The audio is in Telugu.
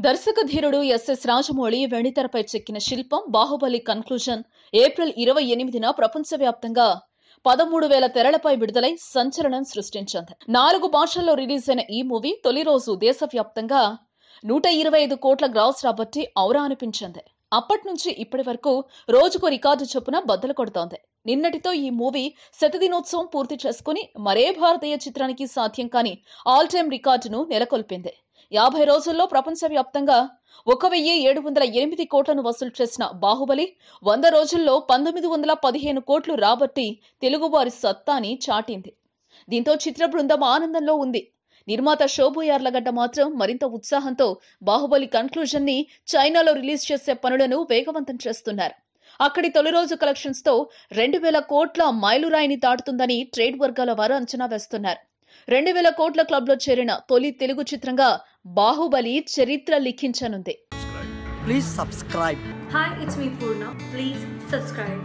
దర్శక ధీరుడు ఎస్ఎస్ రాజమౌళి వెండితెరపై చెక్కిన శిల్పం బాహుబలి కన్క్లూజన్ ఏప్రిల్ 28న ప్రపంచవ్యాప్తంగా 13,000 తెరలపై విడుదలై సంచలనం సృష్టించింది. 4 భాషల్లో రిలీజ్ అయిన ఈ మూవీ తొలి రోజు దేశవ్యాప్తంగా 125 కోట్ల గ్రాస్ రాబట్టి ఔరా అనిపించింది. అప్పటి నుంచి ఇప్పటి వరకు రోజుకు రికార్డు చొప్పున బద్దలు కొడుతోంది. నిన్నటితో ఈ మూవీ శతదినోత్సవం పూర్తి చేసుకుని మరే భారతీయ చిత్రానికి సాధ్యం కాని ఆల్ టైమ్ రికార్డును నెలకొల్పింది. 50 రోజుల్లో ప్రపంచవ్యాప్తంగా 1,708 కోట్లను వసూలు చేసిన బాహుబలి 100 రోజుల్లో 1915 కోట్లు రాబట్టి తెలుగువారి సత్తాని చాటింది. దీంతో చిత్ర బృందం ఆనందంలో ఉంది. నిర్మాత శోభు యార్లగడ్డ మాత్రం మరింత ఉత్సాహంతో బాహుబలి కన్క్లూజన్ ని చైనాలో రిలీజ్ చేసే పనులను వేగవంతం చేస్తున్నారు. అక్కడి తొలి రోజు కలెక్షన్స్ తో 2,000 కోట్ల మైలురాయిని దాటుతుందని ట్రేడ్ వర్గాల వారు అంచనా వేస్తున్నారు. 2,000 కోట్ల క్లబ్ లో చేరిన తొలి తెలుగు చిత్రంగా బాహుబలి చరిత్ర లిఖించనుంది. Please subscribe. Hi, it's me Purna. Please subscribe.